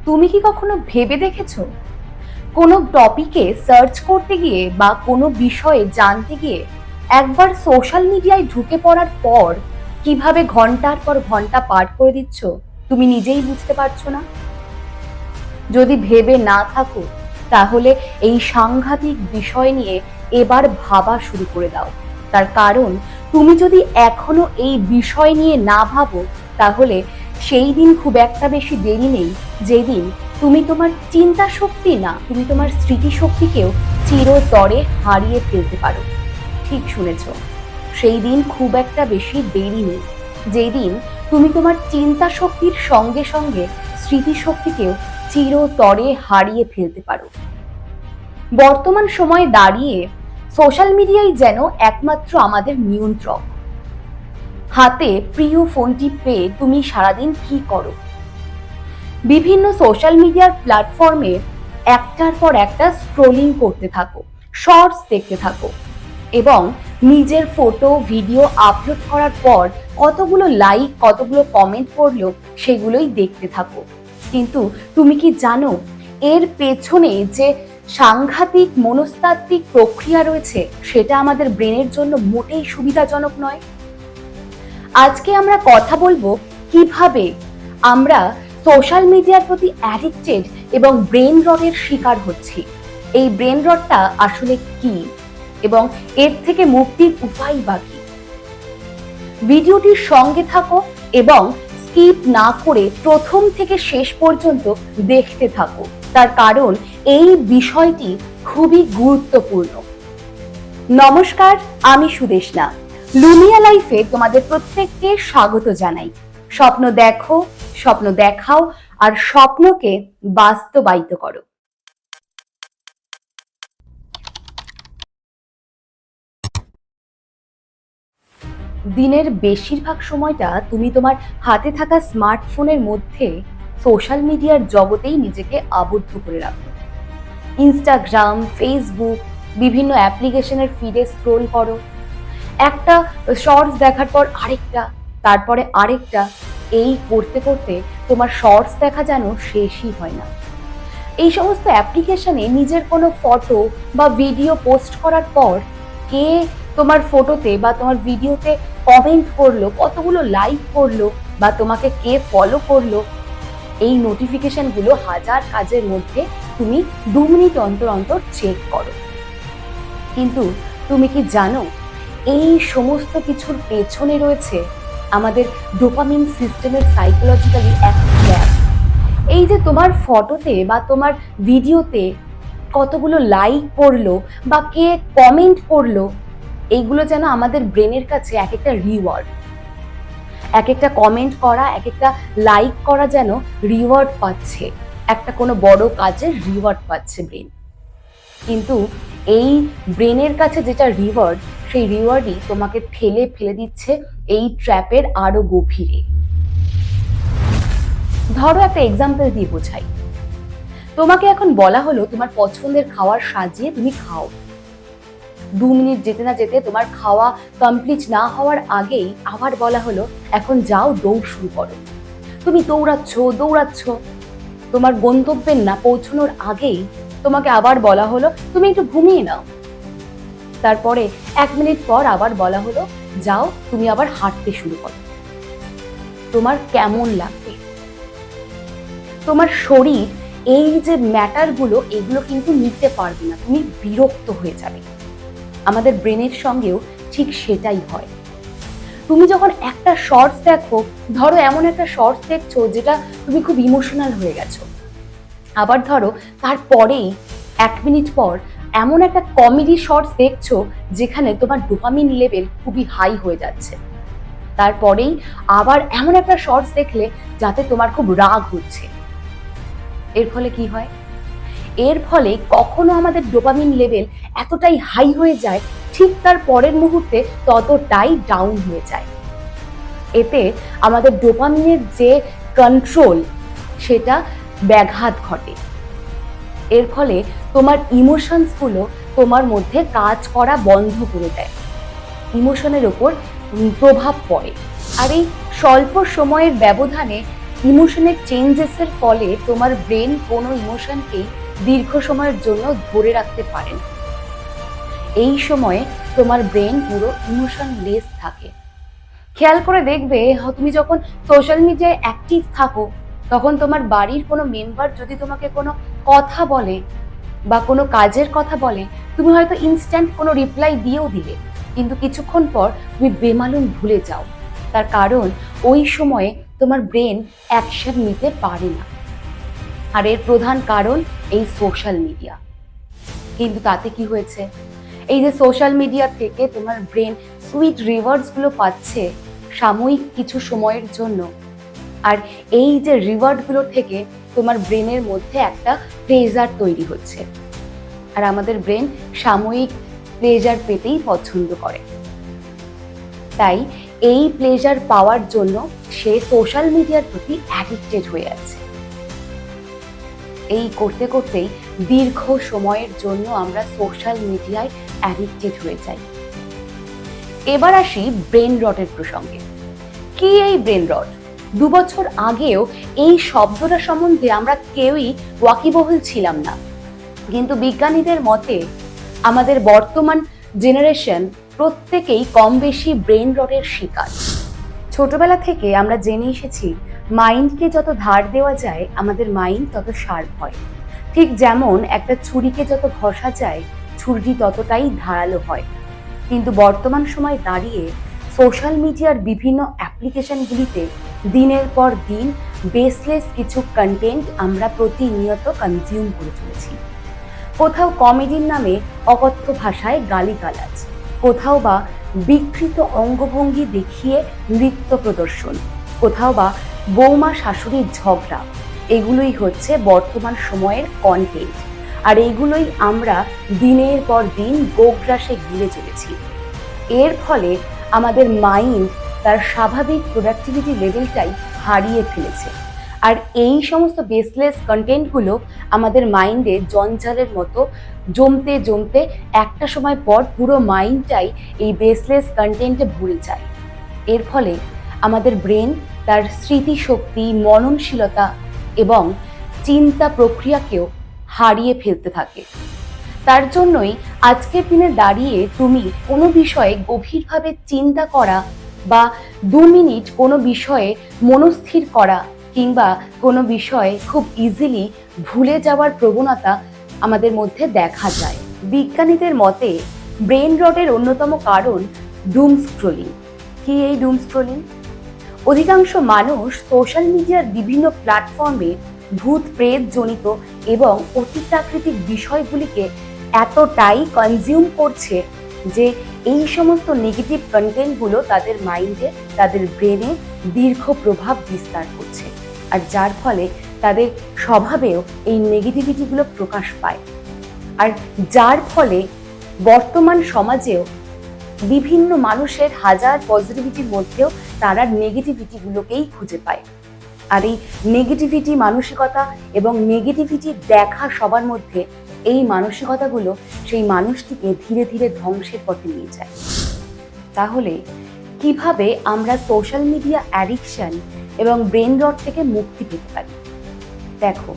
তুমি কি কখনো ভেবে দেখেছো, কোনো টপিকে সার্চ করতে গিয়ে বা কোনো বিষয়ে জানতে গিয়ে একবার সোশ্যাল মিডিয়ায় ঢুকে পড়ার পর কিভাবে ঘন্টার পর ঘন্টা পার করে দিচ্ছ তুমি নিজেই বুঝতে পারছো না? যদি ভেবে না থাকো তাহলে এই সাংঘাতিক বিষয় নিয়ে এবার ভাবা শুরু করে দাও। তার কারণ তুমি যদি এখনো এই বিষয় নিয়ে না ভাবো তাহলে সেই দিন খুব একটা বেশি দেরি নেই যেদিন তুমি তোমার চিন্তা শক্তি না, তুমি তোমার স্মৃতিশক্তিকেও চিরতরে হারিয়ে ফেলতে পারো। ঠিক শুনেছ, সেই দিন খুব একটা বেশি দেরি নেই যেদিন তুমি তোমার চিন্তা শক্তির সঙ্গে সঙ্গে স্মৃতিশক্তিকেও চিরতরে হারিয়ে ফেলতে পারো। বর্তমান সময়ে দাঁড়িয়ে সোশ্যাল মিডিয়াই যেন একমাত্র আমাদের নিয়ন্ত্রক। হাতে প্রিয় ফোনটি পেয়ে তুমি সারাদিন কি করো? বিভিন্ন সোশ্যাল মিডিয়ার প্ল্যাটফর্মে একটার পর একটা স্ক্রোলিং করতে থাকো, শর্টস দেখতে থাকো এবং নিজের ফটো ভিডিও আপলোড করার পর কতগুলো লাইক কতগুলো কমেন্ট পড়লো সেগুলোই দেখতে থাকো। কিন্তু তুমি কি জানো এর পেছনে যে সাংঘাতিক মনস্তাত্ত্বিক প্রক্রিয়া রয়েছে সেটা আমাদের ব্রেনের জন্য মোটেই সুবিধাজনক নয়। আজকে আমরা কথা বলবো কিভাবে আমরা সোশ্যাল মিডিয়ার প্রতি অ্যাডিক্টেড এবং ব্রেন রটের শিকার হচ্ছি। এই ব্রেন রটটা আসলে কি এবং এর থেকে মুক্তির উপায় বা কি? ভিডিওটির সঙ্গে থাকো এবং স্কিপ না করে প্রথম থেকে শেষ পর্যন্ত দেখতে থাকো, তার কারণ এই বিষয়টি খুবই গুরুত্বপূর্ণ। নমস্কার, আমি সুদেশনা। লুমিয়া লাইফে তোমাদের প্রত্যেককে স্বাগত জানাই। স্বপ্ন দেখো, স্বপ্ন দেখাও আর স্বপ্নকে বাস্তবায়িত করো। দিনের বেশিরভাগ সময়টা তুমি তোমার হাতে থাকা স্মার্টফোনের মধ্যে সোশ্যাল মিডিয়ার জগতেই নিজেকে আবদ্ধ করে রাখো। ইনস্টাগ্রাম, ফেসবুক, বিভিন্ন অ্যাপ্লিকেশনের ফিডে স্ক্রোল করো। একটা শর্টস দেখার পর আরেকটা, তারপরে আরেকটা, এই করতে করতে তোমার শর্টস দেখা যেন শেষই হয় না। এই সমস্ত অ্যাপ্লিকেশনে নিজের কোনো ফটো বা ভিডিও পোস্ট করার পর কে তোমার ফটোতে বা তোমার ভিডিওতে কমেন্ট করলো, কতগুলো লাইক করলো বা তোমাকে কে ফলো করলো, এই নোটিফিকেশনগুলো হাজার কাজের মধ্যে তুমি 2 মিনিট অন্তর অন্তর চেক করো। কিন্তু তুমি কি জানো এই সমস্ত কিছুর পেছনে রয়েছে আমাদের ডোপামিন সিস্টেমের সাইকোলজিক্যালি একটা গ্যাপ। এই যে তোমার ফটোতে বা তোমার ভিডিওতে কতগুলো লাইক পড়লো বা কে কমেন্ট করলো, এইগুলো যেন আমাদের ব্রেনের কাছে এক একটা রিওয়ার্ড। এক একটা কমেন্ট করা, এক একটা লাইক করা যেন রিওয়ার্ড পাচ্ছে, একটা কোনো বড় কাজের রিওয়ার্ড পাচ্ছে ব্রেন। কিন্তু এই ব্রেনের কাছে যেটা রিওয়ার্ড, সেই রিওয়ার্ডই তোমাকে ঠেলে ফেলে দিচ্ছে এই ট্র্যাপের আরো গভীরে। ধরো একটা এক্সাম্পল দিয়ে বোঝাই। তোমাকে এখন বলা হলো তোমার পছন্দের খাবার সাজিয়ে তুমি খাও। 2 মিনিট যেতে না যেতে, তোমার খাওয়া কমপ্লিট না হওয়ার আগেই আবার বলা হলো এখন যাও দৌড় শুরু করো। তুমি দৌড়াচ্ছ, তোমার গন্তব্যে না পৌঁছানোর আগেই তোমাকে আবার বলা হলো তুমি একটু ঘুমিয়ে নাও। তারপরে 1 মিনিট পর আবার বলা হলো যাও তুমি আবার হাঁটতে শুরু করো। তোমার কেমন লাগবে? তোমার শরীর এই যে ম্যাটারগুলো এগুলো কিন্তু নিতে পারবে না, তুমি বিরক্ত হয়ে যাবে। আমাদের ব্রেনের সঙ্গেও ঠিক সেটাই হয়। তুমি যখন একটা শর্টস দেখো, ধরো এমন একটা শর্টস দেখছো যেটা তুমি খুব ইমোশনাল হয়ে গেছো, আবার ধরো তারপরেই 1 মিনিট পর এমন একটা কমেডি শর্টস দেখছো যেখানে তোমার ডোপামিন লেভেল খুবই হাই হয়ে যাচ্ছে, তারপরেই আবার এমন একটা শর্টস দেখলে যাতে তোমার খুব রাগ হচ্ছে। এর ফলে কি হয়? এর ফলে কখনো আমাদের ডোপামিন লেভেল এতটাই হাই হয়ে যায়, ঠিক তার পরের মুহূর্তে ততটাই ডাউন হয়ে যায়। এতে আমাদের ডোপামিনের যে কন্ট্রোল সেটা ব্যাঘাত ঘটে। এর ফলে তোমার ইমোশনসগুলো তোমার মধ্যে কাজ করা বন্ধ করে দেয়, ইমোশনের ওপর প্রভাব পড়ে। আর এই স্বল্প সময়ের ব্যবধানে ইমোশনের চেঞ্জেসের ফলে তোমার ব্রেন কোনো ইমোশনকেই দীর্ঘ সময়ের জন্য ধরে রাখতে পারে না। এই সময়ে তোমার ব্রেন পুরো ইমোশনলেস থাকে। খেয়াল করে দেখবে তুমি যখন সোশ্যাল মিডিয়ায় অ্যাক্টিভ থাকো, তখন তোমার বাড়ির কোনো মেম্বার যদি তোমাকে কোনো কথা বলে বা কোনো কাজের কথা বলে, তুমি হয়তো ইনস্ট্যান্ট কোনো রিপ্লাই দিয়েও দিলে, কিন্তু কিছুক্ষণ পর তুমি বেমালুম ভুলে যাও। তার কারণ ওই সময়ে তোমার ব্রেন অ্যাকশন নিতে পারে না। আর এর প্রধান কারণ এই সোশ্যাল মিডিয়া। কিন্তু তাতে কি হয়েছে, এই যে সোশ্যাল মিডিয়া থেকে তোমার ব্রেন সুইট রিওয়ার্ডসগুলো পাচ্ছে সাময়িক কিছু সময়ের জন্য, আর এই যে রিওয়ার্ডগুলো থেকে তোমার ব্রেনের মধ্যে একটা প্লেজার তৈরি হচ্ছে। আর আমাদের ব্রেন সাময়িক প্লেজার পেতেই পছন্দ করে, তাই এই প্লেজার পাওয়ার জন্য সে সোশ্যাল মিডিয়ার প্রতি অ্যাডিক্টেড হয়ে আছে। এই করতে করতেই দীর্ঘ সময়ের জন্য আমরা সোশ্যাল মিডিয়ায় অ্যাডিক্টেড হয়ে যাই। এবার আসি ব্রেন রটের প্রসঙ্গে। কি এই ব্রেন রট? 2 বছর আগেও এই শব্দটা সম্বন্ধে আমরা কেউই ওয়াকিবহুল ছিলাম না, কিন্তু বিজ্ঞানীদের মতে আমাদের বর্তমান জেনারেশন প্রত্যেকেই কম বেশি ব্রেন রটের শিকার। ছোটবেলা থেকে আমরা জেনে এসেছি মাইন্ডকে যত ধার দেওয়া যায় আমাদের মাইন্ড তত শার্প হয়। ঠিক যেমন একটা ছুরিকে যত ঘষা যায় ছুরিটি ততটাই ধারালো হয়। কিন্তু বর্তমান সময় দাঁড়িয়ে সোশ্যাল মিডিয়ার বিভিন্ন অ্যাপ্লিকেশনগুলিতে দিনের পর দিন বেসলেস কিছু কন্টেন্ট আমরা প্রতিনিয়ত কনজিউম করে চলেছি। কোথাও কমেডির নামে অকথ্য ভাষায় গালিগালাজ, কোথাও বা বিকৃত অঙ্গভঙ্গি দেখিয়ে নৃত্য প্রদর্শন, কোথাও বা বৌমা শাশুড়ির ঝগড়া। এগুলোই হচ্ছে বর্তমান সময়ের কন্টেন্ট, আর এইগুলোই আমরা দিনের পর দিন গোগ্রাসে গিলে চলেছি। এর ফলে আমাদের মাইন্ড তার স্বাভাবিক প্রোডাক্টিভিটি লেভেলটাই হারিয়ে ফেলেছে। আর এই সমস্ত বেসলেস কন্টেন্টগুলো আমাদের মাইন্ডে জঞ্জালের মতো জমতে জমতে একটা সময় পর পুরো মাইন্ডটাই এই বেসলেস কন্টেন্টে ভরে যায়। এর ফলে আমাদের ব্রেন তার স্মৃতিশক্তি, মননশীলতা এবং চিন্তা প্রক্রিয়াকেও হারিয়ে ফেলতে থাকে। তার জন্যই আজকের দিনে দাঁড়িয়ে তুমি কোনো বিষয়ে গভীরভাবে চিন্তা করা বা 2 মিনিট কোনো বিষয়ে মনস্থির করা কিংবা কোনো বিষয়ে খুব ইজিলি ভুলে যাওয়ার প্রবণতা আমাদের মধ্যে দেখা যায়। বিজ্ঞানীদের মতে ব্রেন রটের অন্যতম কারণ ডুম স্ক্রলিং। কি এই ডুম স্ক্রলিং? অধিকাংশ মানুষ সোশ্যাল মিডিয়ার বিভিন্ন প্ল্যাটফর্মে ভূত প্রেত জনিত এবং অতিপ্রাকৃতিক বিষয়গুলিকে এতটাই কনজিউম করছে যে এই সমস্ত নেগেটিভ কন্টেন্টগুলো তাদের মাইন্ডে, তাদের ব্রেনে দীর্ঘ প্রভাব বিস্তার করছে, আর যার ফলে তাদের স্বভাবেও এই নেগেটিভিটিগুলো প্রকাশ পায়। আর যার ফলে বর্তমান সমাজেও বিভিন্ন মানুষের হাজার পজিটিভিটির মধ্যেও তারা নেগেটিভিটিগুলোকেই খুঁজে পায়। আর এই নেগেটিভিটি মানসিকতা এবং নেগেটিভিটি দেখা সবার মধ্যে এই মানসিকতাগুলো সেই মানুষটিকে ধীরে ধীরে ধ্বংসের পথে নিয়ে যায়। তাহলে কিভাবে আমরা সোশ্যাল মিডিয়া অ্যাডিকশন এবং ব্রেন রট থেকে মুক্তি পেতে পারি? দেখো,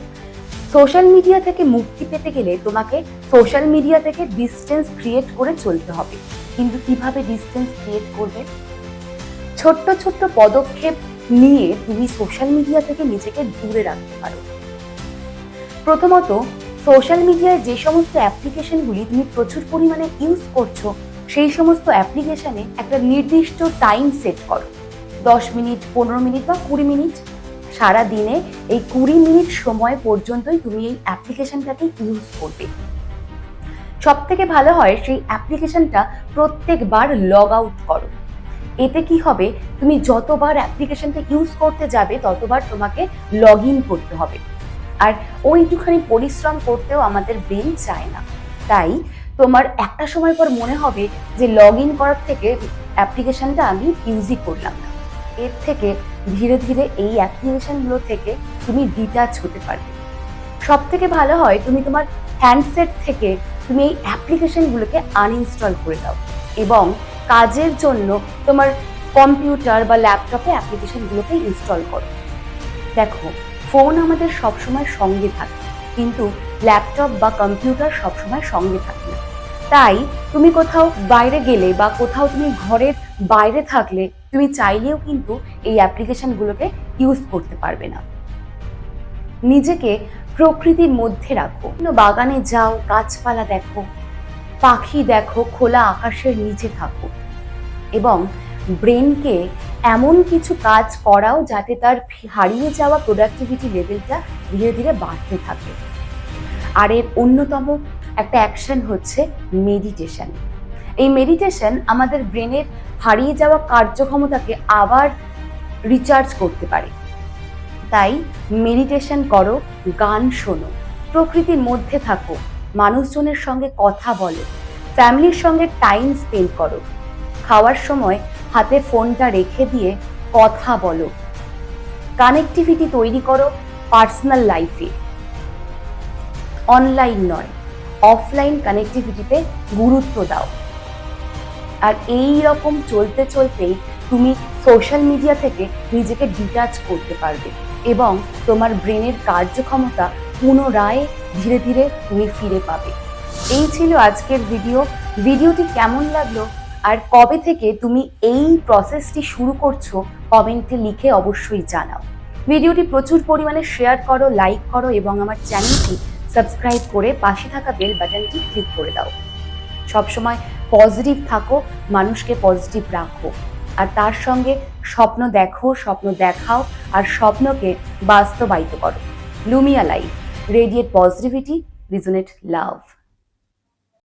সোশ্যাল মিডিয়া থেকে মুক্তি পেতে গেলে তোমাকে সোশ্যাল মিডিয়া থেকে ডিস্টেন্স ক্রিয়েট করে চলতে হবে। কিন্তু কিভাবে ডিস্টেন্স ক্রিয়েট করবে? ছোট্ট ছোট্ট পদক্ষেপ নিয়ে তুমি সোশ্যাল মিডিয়া থেকে নিজেকে দূরে রাখতে পারো। প্রথমত, সোশ্যাল মিডিয়ায় যে সমস্ত অ্যাপ্লিকেশনগুলি তুমি প্রচুর পরিমাণে ইউজ করছো সেই সমস্ত অ্যাপ্লিকেশনে একটা নির্দিষ্ট টাইম সেট করো। 10 মিনিট, 15 মিনিট বা 20 মিনিট। সারা দিনে এই 20 মিনিট সময় পর্যন্তই তুমি এই অ্যাপ্লিকেশনটাকে ইউজ করবে। সব থেকে ভালো হয় সেই অ্যাপ্লিকেশনটা প্রত্যেকবার লগ আউট করো। এতে কি হবে, তুমি যতবার অ্যাপ্লিকেশনটা ইউজ করতে যাবে ততবার তোমাকে লগ ইন করতে হবে, আর ওইটুখানি পরিশ্রম করতেও আমাদের ব্রেন চায় না। তাই তোমার একটা সময় পর মনে হবে যে লগ ইন করার থেকে অ্যাপ্লিকেশনটা আমি ইউজই করলাম না। এর থেকে ধীরে ধীরে এই অ্যাপ্লিকেশনগুলো থেকে তুমি ডিটাচ হতে পারবে। সব থেকে ভালো হয় তুমি তোমার হ্যান্ডসেট থেকে তুমি এই অ্যাপ্লিকেশনগুলোকে আনইনস্টল করে দাও এবং কাজের জন্য তোমার কম্পিউটার বা ল্যাপটপে অ্যাপ্লিকেশনগুলোকে ইনস্টল করো। দেখো, ফোন আমাদের সবসময় সঙ্গে থাকে, কিন্তু ল্যাপটপ বা কম্পিউটার সবসময় সঙ্গে থাকে না। তাই তুমি কোথাও বাইরে গেলে বা কোথাও তুমি ঘরের বাইরে থাকলে তুমি চাইলেও কিন্তু এই অ্যাপ্লিকেশনগুলোকে ইউজ করতে পারবে না। নিজেকে প্রকৃতির মধ্যে রাখো, বাগানে যাও, গাছপালা দেখো, পাখি দেখো, খোলা আকাশের নিচে থাকো এবং ব্রেনকে এমন কিছু কাজ করাও যাতে তার হারিয়ে যাওয়া প্রোডাক্টিভিটি লেভেলটা ধীরে ধীরে বাড়তে থাকে। আর এর অন্যতম একটা অ্যাকশন হচ্ছে মেডিটেশন। এই মেডিটেশন আমাদের ব্রেনের হারিয়ে যাওয়া কার্যক্ষমতাকে আবার রিচার্জ করতে পারে। তাই মেডিটেশন করো, গান শোনো, প্রকৃতির মধ্যে থাকো, মানুষজনের সঙ্গে কথা বলো, ফ্যামিলির সঙ্গে টাইম স্পেন্ড করো, খাওয়ার সময় হাতে ফোনটা রেখে দিয়ে কথা বলো, কানেক্টিভিটি তৈরি করো পার্সোনাল লাইফে, অনলাইন নয় অফলাইন কানেক্টিভিটিতে গুরুত্ব দাও। আর এই রকম চলতে চলতেই তুমি সোশ্যাল মিডিয়া থেকে নিজেকে ডিটাচ করতে পারবে এবং তোমার ব্রেনের কার্যক্ষমতা পুনরায় ধীরে ধীরে তুমি ফিরে পাবে। এই ছিল আজকের ভিডিওটি কেমন লাগলো আর কবে থেকে তুমি এই প্রসেসটি শুরু করছো কমেন্টে লিখে অবশ্যই জানাও। ভিডিওটি প্রচুর পরিমাণে শেয়ার করো, লাইক করো এবং আমার চ্যানেলটি সাবস্ক্রাইব করে পাশে থাকা বেল বাটনটি ক্লিক করে দাও। সবসময় পজিটিভ থাকো, মানুষকে পজিটিভ রাখো আর তার সঙ্গে স্বপ্ন দেখো, স্বপ্ন দেখাও আর স্বপ্নকে বাস্তবায়িত করো। লুমিয়া লাইফ, রেডিয়েট পজিটিভিটি, রিজনেট লাভ।